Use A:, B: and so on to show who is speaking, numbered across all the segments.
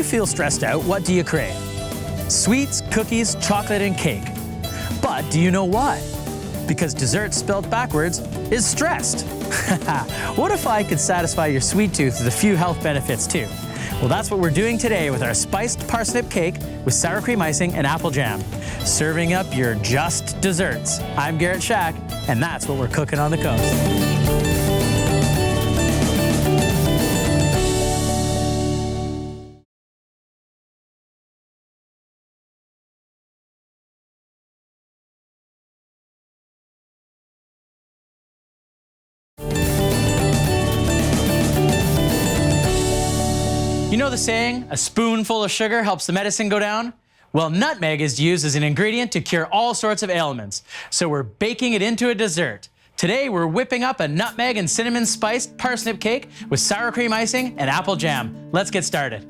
A: feel stressed out, what do you crave? Sweets, cookies, chocolate, and cake. But do you know why? Because dessert spelled backwards is stressed. What if I could satisfy your sweet tooth with a few health benefits too? Well, that's what we're doing today with our spiced parsnip cake with sour cream icing and apple jam. Serving up your just desserts. I'm Garret Schack, and that's what we're cooking on the coast. You know the saying, a spoonful of sugar helps the medicine go down? Well, nutmeg is used as an ingredient to cure all sorts of ailments. So we're baking it into a dessert. Today, we're whipping up a nutmeg and cinnamon spiced parsnip cake with sour cream icing and apple jam. Let's get started.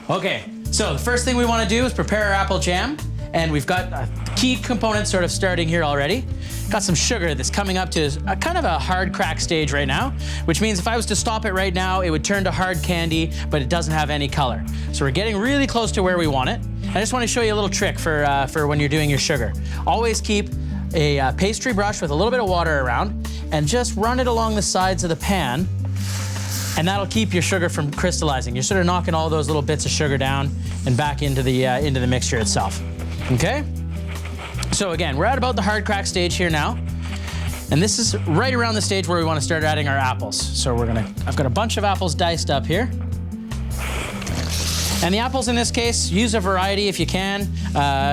A: Okay, so the first thing we want to do is prepare our apple jam. And we've got a key component sort of starting here already. Got some sugar that's coming up to a kind of a hard crack stage right now, which means if I was to stop it right now, it would turn to hard candy, but it doesn't have any color. So we're getting really close to where we want it. I just want to show you a little trick for when you're doing your sugar. Always keep a pastry brush with a little bit of water around and just run it along the sides of the pan, and that'll keep your sugar from crystallizing. You're sort of knocking all those little bits of sugar down and back into the mixture itself. Okay, so again, we're at about the hard crack stage here now. And this is right around the stage where we want to start adding our apples. So I've got a bunch of apples diced up here. And the apples in this case, use a variety if you can.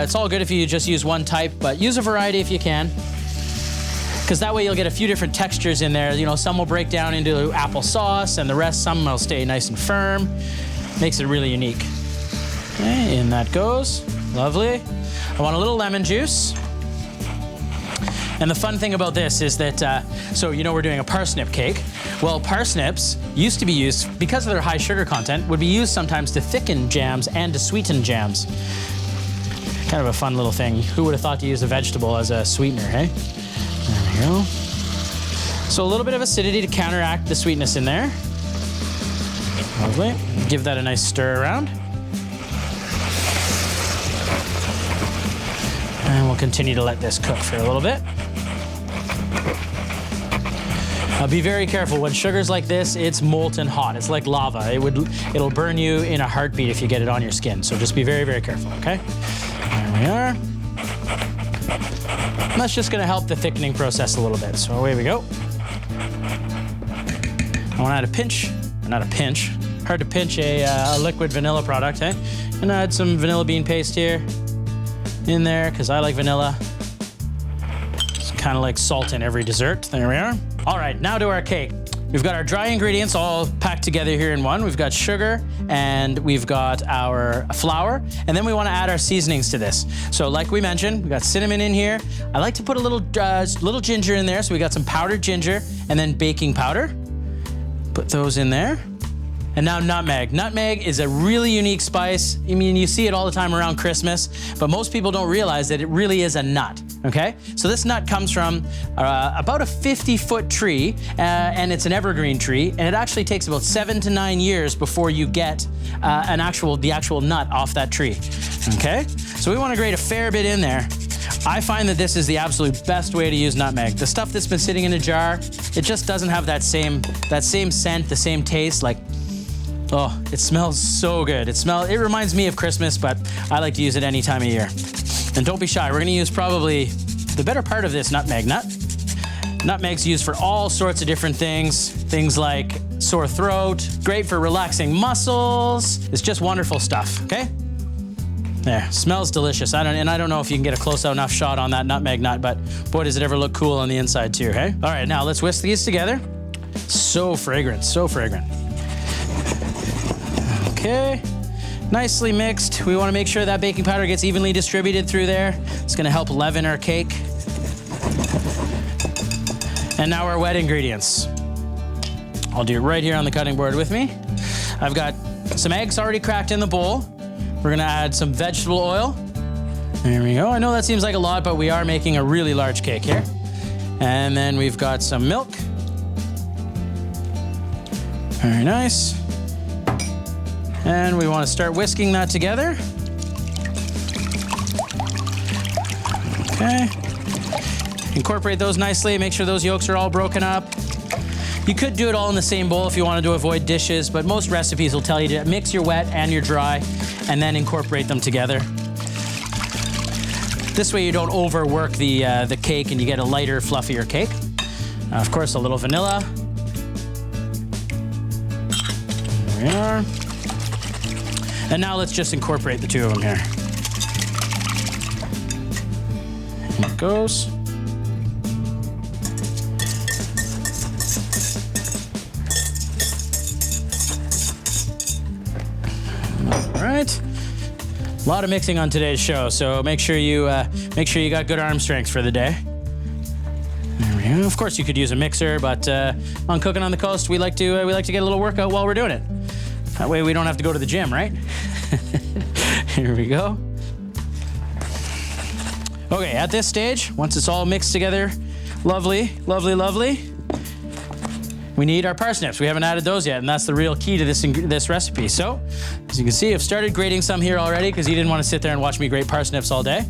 A: It's all good if you just use one type, but use a variety if you can. Because that way you'll get a few different textures in there. You know, some will break down into applesauce and the rest, some will stay nice and firm. Makes it really unique. Okay, in that goes. Lovely. I want a little lemon juice. And the fun thing about this is that, so you know we're doing a parsnip cake. Well, parsnips used to be used, because of their high sugar content, would be used sometimes to thicken jams and to sweeten jams. Kind of a fun little thing. Who would have thought to use a vegetable as a sweetener, hey? There we go. So a little bit of acidity to counteract the sweetness in there. Lovely. Give that a nice stir around. And we'll continue to let this cook for a little bit. Now be very careful. When sugar's like this, it's molten hot. It's like lava. It'll burn you in a heartbeat if you get it on your skin. So just be very, very careful, okay? There we are. And that's just gonna help the thickening process a little bit. So away we go. I wanna add a pinch, not a pinch. Hard to pinch a liquid vanilla product, eh? And add some vanilla bean paste here. In there, because I like vanilla. It's kind of like salt in every dessert. There we are. All right, now to our cake. We've got our dry ingredients all packed together here in one. We've got sugar and we've got our flour, and then we want to add our seasonings to this. So like we mentioned, we've got cinnamon in here. I like to put a little ginger in there, so we got some powdered ginger and then baking powder. Put those in there. And now nutmeg. Nutmeg is a really unique spice. I mean, you see it all the time around Christmas, but most people don't realize that it really is a nut, okay? So this nut comes from about a 50-foot tree, and it's an evergreen tree, and it actually takes about 7 to 9 years before you get the actual nut off that tree, okay? So we want to grate a fair bit in there. I find that this is the absolute best way to use nutmeg. The stuff that's been sitting in a jar, it just doesn't have that same scent, the same taste. Like, oh, it smells so good. It reminds me of Christmas, but I like to use it any time of year. And don't be shy, we're gonna use probably the better part of this nutmeg nut. Nutmeg's used for all sorts of different things. Things like sore throat, great for relaxing muscles. It's just wonderful stuff, okay? There, smells delicious. I don't know if you can get a close enough shot on that nutmeg nut, but boy, does it ever look cool on the inside too, hey? All right, now let's whisk these together. So fragrant, so fragrant. Okay, nicely mixed. We want to make sure that baking powder gets evenly distributed through there. It's going to help leaven our cake. And now our wet ingredients. I'll do it right here on the cutting board with me. I've got some eggs already cracked in the bowl. We're going to add some vegetable oil. There we go. I know that seems like a lot, but we are making a really large cake here. And then we've got some milk. Very nice. And we want to start whisking that together. Okay. Incorporate those nicely. Make sure those yolks are all broken up. You could do it all in the same bowl if you wanted to avoid dishes, but most recipes will tell you to mix your wet and your dry and then incorporate them together. This way you don't overwork the cake and you get a lighter, fluffier cake. Of course, a little vanilla. There we are. And now let's just incorporate the two of them here. Here it goes. All right. A lot of mixing on today's show, so make sure you got good arm strength for the day. There we go. Of course, you could use a mixer, but on Cookin on the Coast, we like to get a little workout while we're doing it. That way, we don't have to go to the gym, right? Here we go. Okay, at this stage, once it's all mixed together, lovely, lovely, lovely, we need our parsnips. We haven't added those yet, and that's the real key to this recipe. So, as you can see, I've started grating some here already because you didn't want to sit there and watch me grate parsnips all day.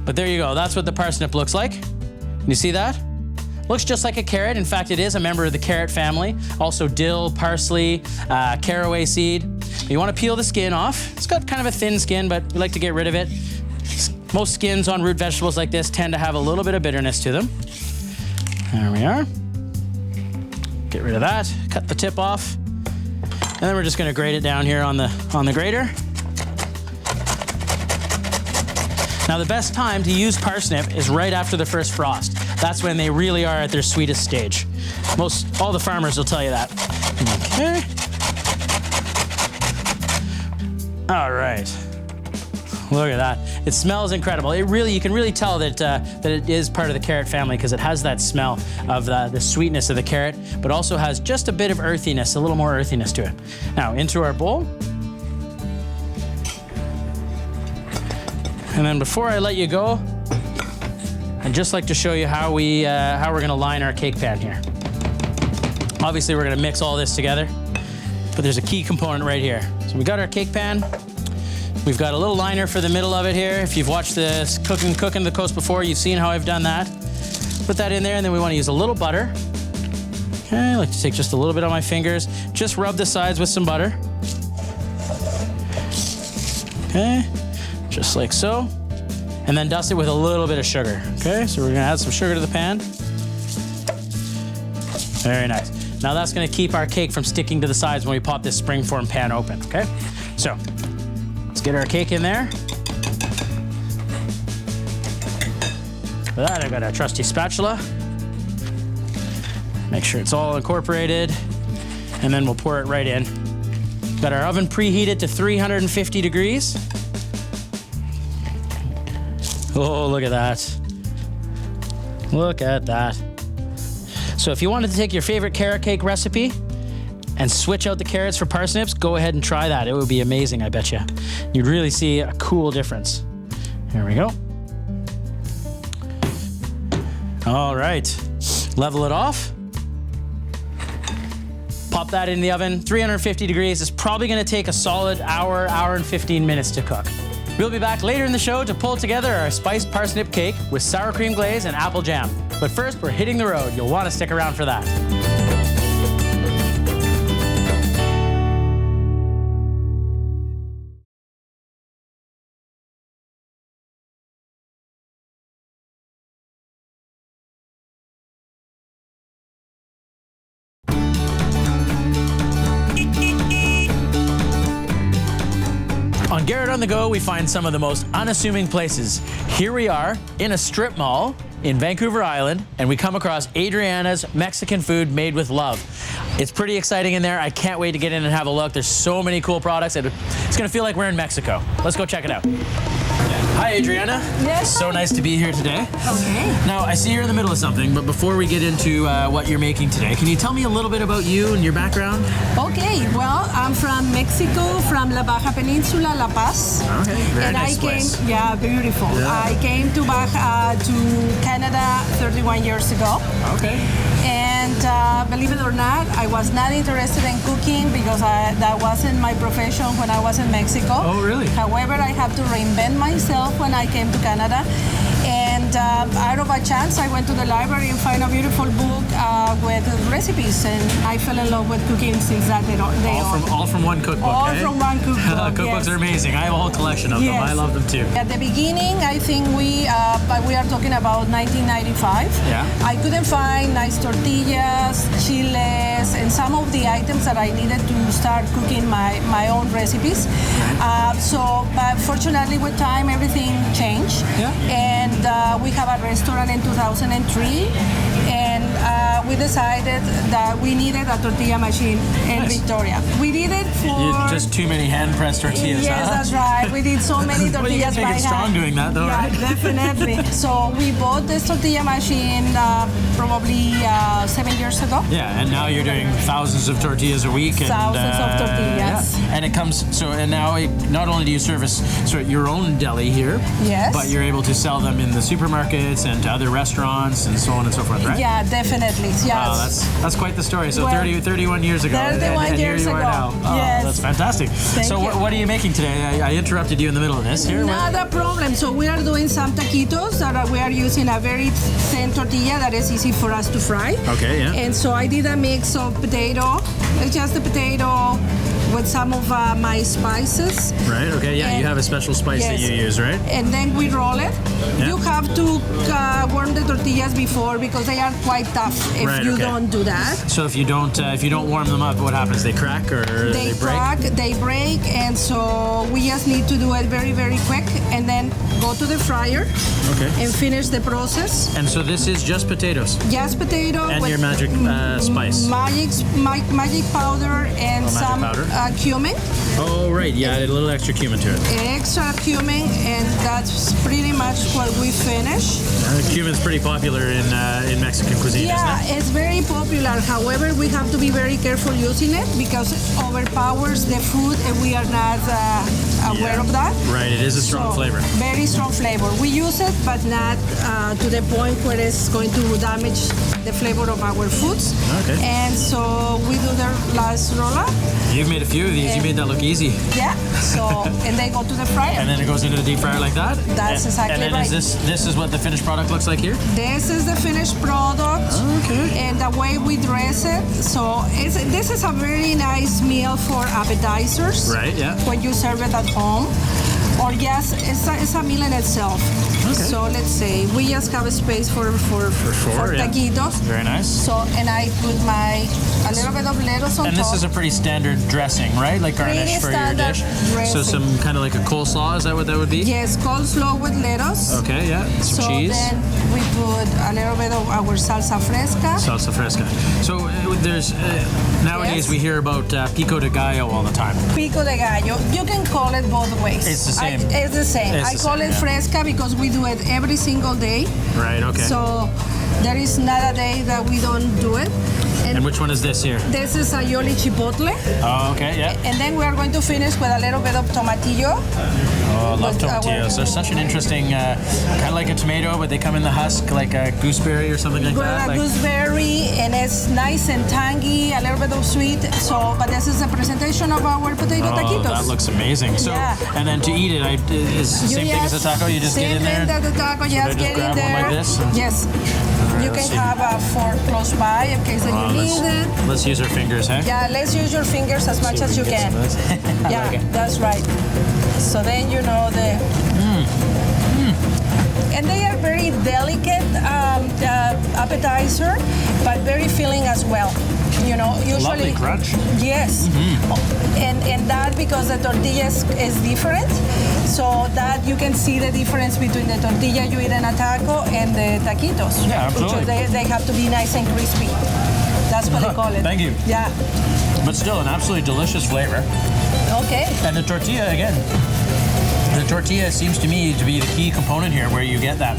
A: But there you go. That's what the parsnip looks like. You see that? Looks just like a carrot. In fact, it is a member of the carrot family. Also dill, parsley, caraway seed. You want to peel the skin off. It's got kind of a thin skin, but we like to get rid of it. Most skins on root vegetables like this tend to have a little bit of bitterness to them. There we are. Get rid of that. Cut the tip off. And then we're just going to grate it down here on the grater. Now the best time to use parsnip is right after the first frost. That's when they really are at their sweetest stage. All the farmers will tell you that. Okay. All right. Look at that. It smells incredible. You can really tell that it is part of the carrot family because it has that smell of the sweetness of the carrot, but also has just a bit of earthiness, a little more earthiness to it. Now into our bowl. And then before I let you go, I'd just like to show you how we're gonna line our cake pan here. Obviously we're gonna mix all this together, but there's a key component right here. So we got our cake pan. We've got a little liner for the middle of it here. If you've watched this Cookin the Coast before, you've seen how I've done that. Put that in there, and then we want to use a little butter. Okay, I like to take just a little bit on my fingers. Just rub the sides with some butter. Okay, just like so. And then dust it with a little bit of sugar. Okay, so we're gonna add some sugar to the pan. Very nice. Now that's gonna keep our cake from sticking to the sides when we pop this springform pan open, okay? So, let's get our cake in there. For that, I've got a trusty spatula. Make sure it's all incorporated, and then we'll pour it right in. Got our oven preheated to 350 degrees. Oh, look at that. Look at that. So if you wanted to take your favorite carrot cake recipe and switch out the carrots for parsnips, go ahead and try that. It would be amazing, I bet you. You'd really see a cool difference. Here we go. All right, level it off. Pop that in the oven, 350 degrees. It's probably gonna take a solid hour and 15 minutes to cook. We'll be back later in the show to pull together our spiced parsnip cake with sour cream glaze and apple jam. But first, we're hitting the road. You'll want to stick around for that. On Garret on the Go, we find some of the most unassuming places. Here we are in a strip mall in Vancouver Island, and we come across Adriana's Mexican food made with love. It's pretty exciting in there. I can't wait to get in and have a look. There's so many cool products. It's gonna feel like we're in Mexico. Let's go check it out. Hi, Adriana.
B: Yes.
A: So nice to be here today.
B: Okay.
A: Now, I see you're in the middle of something, but before we get into what you're making today, can you tell me a little bit about you and your background?
B: Okay. Well, I'm from Mexico, from La Baja Peninsula, La Paz.
A: Okay. Very
B: And
A: nice
B: I came,
A: place.
B: yeah, beautiful.
A: Yeah.
B: I came to Canada 31 years ago.
A: Okay.
B: And believe it or not, I was not interested in cooking because that wasn't my profession when I was in Mexico.
A: Oh, really?
B: However, I had to reinvent myself when I came to Canada. And out of a chance, I went to the library and found a beautiful book with recipes, and I fell in love with cooking since that day on.
A: All from one cookbook.
B: All
A: eh?
B: from one cookbook.
A: Cookbooks
B: Yes.
A: are amazing. I have a whole collection of them.
B: Yes.
A: I love them too.
B: At the beginning, I think we are talking about 1995.
A: Yeah.
B: I couldn't find nice tortillas, chiles, and some of the items that I needed to start cooking my own recipes. But fortunately, with time, everything changed.
A: Yeah.
B: And we have a restaurant in 2003, and we decided that we needed a tortilla machine in
A: Nice.
B: Victoria. We did it for
A: Just too many hand-pressed tortillas,
B: Yes,
A: huh?
B: that's right. We did so many
A: Well, you
B: tortillas
A: can
B: by
A: make it strong
B: hand.
A: doing that, though,
B: Yeah,
A: right?
B: definitely. So we bought this tortilla machine probably 7 years ago.
A: Yeah, and now you're doing thousands of tortillas a week.
B: Thousands of tortillas.
A: Yeah. And it comes, not only do you service your own deli here,
B: Yes.
A: but you're able to sell them in the supermarkets and to other restaurants and so on and so forth, right?
B: Yeah, definitely. Yes.
A: Oh, that's quite the story. So
B: Well,
A: 31 years ago.
B: 31
A: and
B: years
A: here you are
B: ago.
A: now. Oh,
B: Yes.
A: That's fantastic.
B: Thank you.
A: What are you making today? I interrupted you in the middle of this here.
B: Not a problem. So we are doing some taquitos that we are using a very thin tortilla that is easy for us to fry.
A: Okay, yeah.
B: And so I did a mix of potato, just the potato with some of my spices.
A: Right, okay, yeah, you
B: And-
A: have a special spice that
B: Yes.
A: you use, right?
B: And then we roll it.
A: Yeah.
B: You have to warm the tortillas before because they are quite tough if
A: Right,
B: you
A: okay.
B: don't do that.
A: So if you don't warm them up, what happens? They crack or they break?
B: Crack, they break, and so we just need to do it very, very quick and then go to the fryer
A: Okay.
B: and finish the process.
A: And so this is just potatoes
B: Just potato
A: and
B: with
A: your magic spice.
B: magic powder and
A: magic
B: some
A: powder.
B: cumin,
A: Oh, right, yeah, added a little extra cumin to it.
B: extra cumin, and that's pretty much what we finish.
A: Cumin's pretty popular in Mexican cuisine,
B: Yeah,
A: isn't it?
B: it's very popular. However, we have to be very careful using it because it overpowers the food and we are not aware
A: Yeah.
B: of that.
A: Right, it is a strong
B: So,
A: flavor.
B: Very strong flavor. We use it, but not to the point where it's going to damage the flavor of our foods.
A: Okay.
B: And so we do the last roll-up.
A: You've made a few of these. You made that look easy.
B: Yeah. So and they go to the fryer.
A: And then it goes into the deep fryer like that?
B: That's exactly
A: And then
B: right.
A: this is what the finished product looks like here?
B: This is the finished product.
A: Okay.
B: And the way we dress it. So this is a very nice meal for appetizers.
A: Right, yeah.
B: When you serve it at home. Or yes, it's a meal in itself.
A: Okay.
B: So let's say we just have a space for
A: yeah.
B: taquitos.
A: Very nice.
B: So and I put a little bit of lettuce on
A: And
B: top.
A: this is a pretty standard dressing, right? Like garnish
B: Pretty
A: for your
B: standard
A: dish.
B: dressing.
A: So some kind of like a coleslaw, is that what that would be?
B: Yes, coleslaw with lettuce.
A: Okay, yeah. Some
B: So
A: cheese.
B: then we put a little bit of our salsa fresca.
A: Salsa fresca. So there's nowadays
B: Yes.
A: we hear about pico de gallo all the time.
B: Pico de gallo. You can call it both ways.
A: It's the same.
B: It's the same.
A: It's
B: I
A: the
B: call
A: same,
B: it
A: yeah.
B: fresca because we do it every single day.
A: Right. Okay.
B: So there is not a day that we don't do it.
A: and which one is this here?
B: This is aioli chipotle.
A: Oh, okay. Yeah.
B: And then we are going to finish with a little bit of tomatillo.
A: Oh, I love
B: With our-
A: tomatillos. They're such an interesting, kind of like a tomato, but they come in the husk like a gooseberry or something like
B: With
A: that.
B: a
A: Like,
B: gooseberry, and it's nice and tangy, a little bit of sweet. So, but this is the presentation of our potato
A: oh,
B: taquitos.
A: that looks amazing. So,
B: Yeah.
A: and then to eat it, is same thing as a taco. You just get in there.
B: Same thing as the taco.
A: So
B: Just
A: they just
B: get in
A: grab one
B: there.
A: like this?
B: Yes. You
A: let's
B: can
A: see.
B: have a fork close by in case that you need it.
A: Let's use our fingers, hey?
B: Yeah, let's use your fingers as much as you can.
A: I
B: Yeah,
A: like it.
B: that's right. So then you know the. And they are very delicate appetizer, but very filling as well. You know, usually.
A: Lovely crunch.
B: Yes, and that because the tortilla is different, so that you can see the difference between the tortilla you eat in a taco and the taquitos.
A: Yeah, absolutely.
B: Which they have to be nice and crispy. That's what they call it.
A: Thank you.
B: Yeah.
A: But still, an absolutely delicious flavor.
B: Okay.
A: And the tortilla, again, The tortilla seems to me to be the key component here, where you get that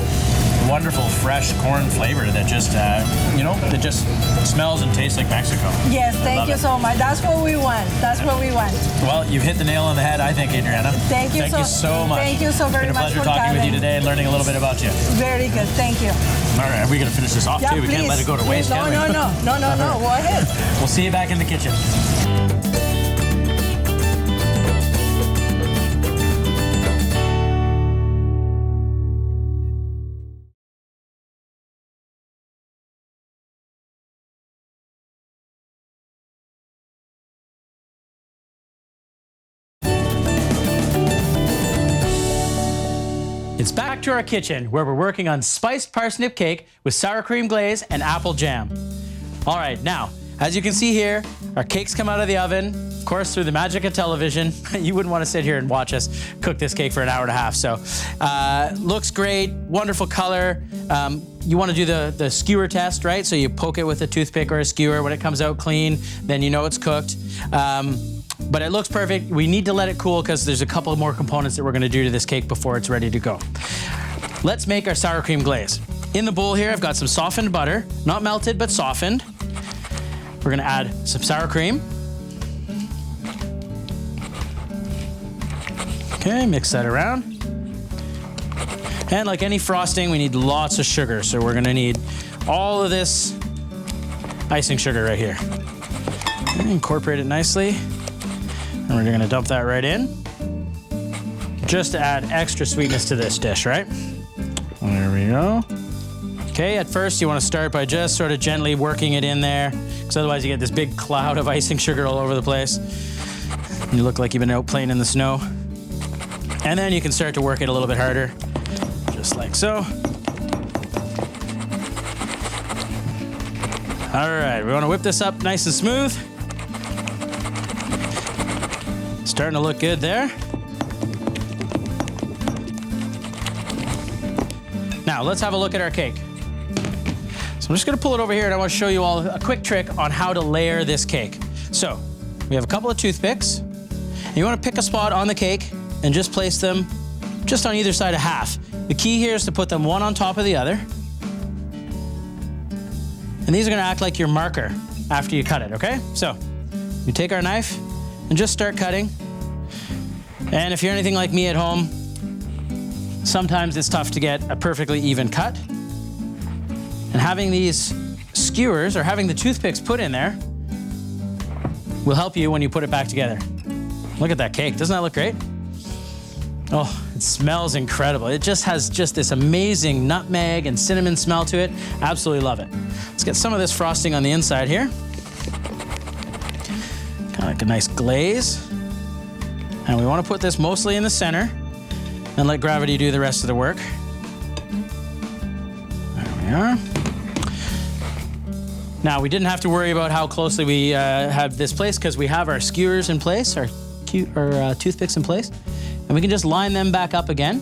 A: wonderful fresh corn flavor that just, that just smells and tastes like Mexico.
B: Yes, thank you so much. That's what we want. That's what we want.
A: Well, you've hit the nail on the head, I think, Adriana.
B: Thank you so much. Thank you so very much.
A: It's been a pleasure talking with you today and learning a little bit about you.
B: Very good. Thank you.
A: All right, are we going to finish this off too? We can't let it go to waste, can we?
B: No. Go ahead.
A: We'll see you back in the kitchen. It's back to our kitchen, where we're working on spiced parsnip cake with sour cream glaze and apple jam. All right, now, as you can see here, our cakes come out of the oven, of course, through the magic of television. You wouldn't want to sit here and watch us cook this cake for an hour and a half. So, looks great, wonderful color. You want to do the skewer test, right? So you poke it with a toothpick or a skewer. When it comes out clean, then you know it's cooked. But it looks perfect. We need to let it cool because there's a couple more components that we're going to do to this cake before it's ready to go. Let's make our sour cream glaze. In the bowl here, I've got some softened butter, not melted, but softened. We're going to add some sour cream. Okay, mix that around. And like any frosting, we need lots of sugar. So we're going to need all of this icing sugar right here. Okay, incorporate it nicely. And we're gonna dump that right in, just to add extra sweetness to this dish, right? There we go. Okay, at first you wanna start by just sort of gently working it in there, because otherwise you get this big cloud of icing sugar all over the place. And you look like you've been out playing in the snow. And then you can start to work it a little bit harder, just like so. All right, we wanna whip this up nice and smooth. Starting to look good there. Now let's have a look at our cake. So I'm just gonna pull it over here and I want to show you all a quick trick on how to layer this cake. So we have a couple of toothpicks. And you want to pick a spot on the cake and just place them just on either side of half. The key here is to put them one on top of the other. And these are gonna act like your marker after you cut it, okay? So we take our knife and just start cutting. And if you're anything like me at home, sometimes it's tough to get a perfectly even cut. And having these skewers or having the toothpicks put in there will help you when you put it back together. Look at that cake. Doesn't that look great? Oh, it smells incredible. It just has this amazing nutmeg and cinnamon smell to it. Absolutely love it. Let's get some of this frosting on the inside here. Kind of like a nice glaze. And we want to put this mostly in the center and let gravity do the rest of the work. There we are. Now, we didn't have to worry about how closely we have this placed because we have our skewers in place, our toothpicks in place, and we can just line them back up again.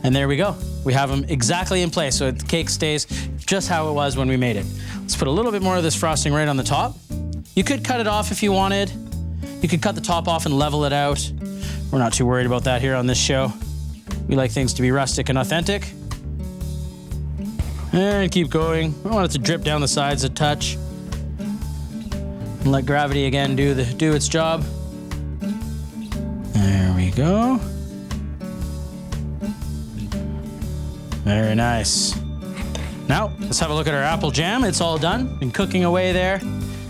A: And there we go. We have them exactly in place, so the cake stays just how it was when we made it. Let's put a little bit more of this frosting right on the top. You could cut it off if you wanted. You could cut the top off and level it out. We're not too worried about that here on this show. We like things to be rustic and authentic. And keep going. We want it to drip down the sides a touch. And let gravity again do its job. There we go. Very nice. Now, let's have a look at our apple jam. It's all done. Been cooking away there.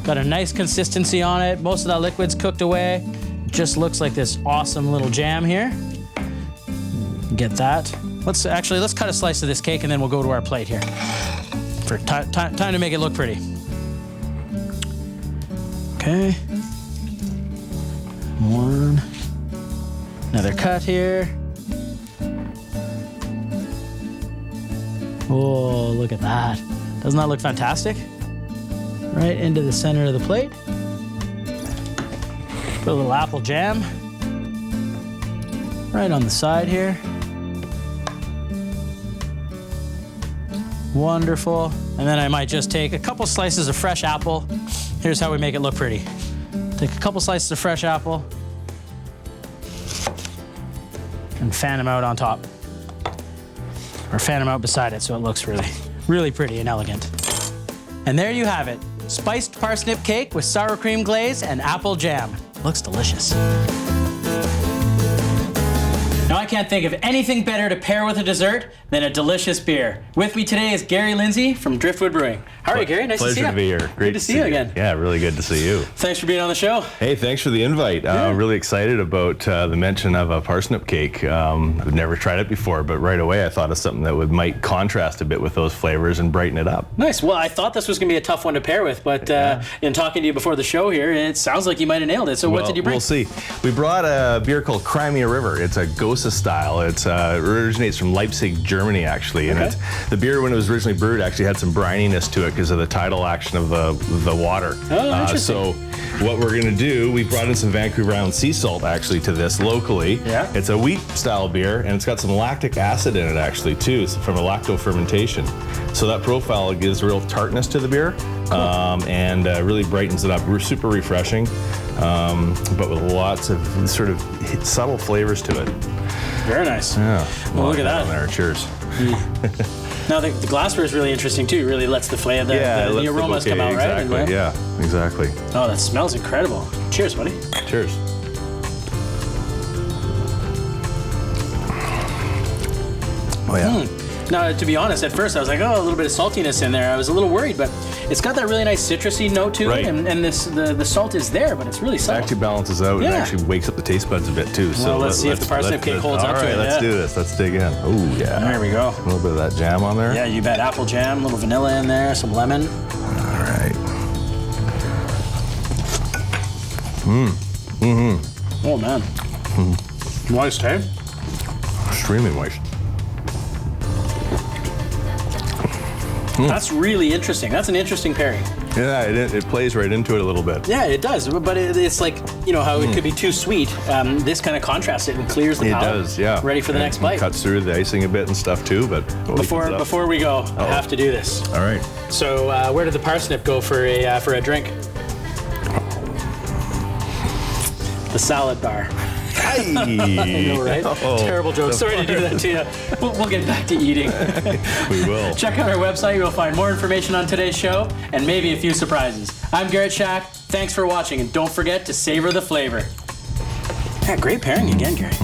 A: Got a nice consistency on it. Most of that liquid's cooked away. It just looks like this awesome little jam here. Get that. Let's cut a slice of this cake and then we'll go to our plate here for time to make it look pretty. Okay. One. Another cut here. Oh, look at that. Doesn't that look fantastic? Right into the center of the plate. Put a little apple jam right on the side here. Wonderful. And then I might just take a couple slices of fresh apple. Here's how we make it look pretty. Take a couple slices of fresh apple, and fan them out on top. Or fan them out beside it so it looks really, really pretty and elegant. And there you have it. Spiced parsnip cake with sour cream glaze and apple jam. Looks delicious. Now I can't think of anything better to pair with a dessert than a delicious beer. With me today is Gary Lindsay from Driftwood Brewing. How are you, Gary? Nice to see you.
C: Pleasure to be here. Great
A: to see you again.
C: Yeah, really good to see you.
A: Thanks for being on the show.
C: Hey, thanks for the invite. Really excited about the mention of a parsnip cake. I've never tried it before, but right away I thought of something that might contrast a bit with those flavors and brighten it up.
A: Nice. Well, I thought this was going to be a tough one to pair with, but in talking to you before the show here, it sounds like you might have nailed it. So what did you bring?
C: We'll see. We brought a beer called Crimea River. It's a Gosa style. It originates from Leipzig, Germany, actually. And the beer, when it was originally brewed, actually had some brininess to it because of the tidal action of the water.
A: Oh, interesting.
C: So what we're going to do, we brought in some Vancouver Island sea salt, actually, to this locally.
A: Yeah.
C: It's a wheat-style beer, and it's got some lactic acid in it, actually, too, it's from a lacto fermentation. So that profile gives real tartness to the beer. Cool. And really brightens it up. We're super refreshing, but with lots of sort of subtle flavors to it.
A: Very nice.
C: Yeah.
A: Well, look at that.
C: There. Cheers.
A: Now the glassware is really interesting too. It really lets the flavor, the aromas come out, right?
C: Exactly. Yeah, exactly.
A: Oh, that smells incredible. Cheers, buddy.
C: Cheers. Oh yeah.
A: Now, to be honest, at first I was like, oh, a little bit of saltiness in there. I was a little worried, but it's got that really nice citrusy note to it, and the salt is there, but it's really subtle.
C: It actually balances out and actually wakes up the taste buds a bit too.
A: Well,
C: so
A: let's see if the parsnip cake holds up to it.
C: All right, let's do this. Let's dig in. Oh yeah.
A: There we go.
C: A little bit of that jam on there.
A: Yeah, you bet. Apple jam, a little vanilla in there, some lemon.
C: All right.
A: Oh man. Moist, hey?
C: Extremely moist.
A: That's really interesting. That's an interesting pairing.
C: Yeah, it plays right into it a little bit.
A: Yeah, it does. But it's like, you know, how it could be too sweet. This kind of contrasts it and clears the palate.
C: It does, yeah.
A: Ready for the next bite.
C: Cuts through the icing a bit and stuff too, but
A: before we go, I have to do this.
C: All right.
A: So where did the parsnip go for a drink? The salad bar. I know, right?
C: Oh,
A: terrible joke. Sorry to do that to you. We'll get back to eating.
C: We will.
A: Check out our website. You'll find more information on today's show and maybe a few surprises. I'm Garret Schack. Thanks for watching, and don't forget to savor the flavor. Yeah, great pairing again, Gary.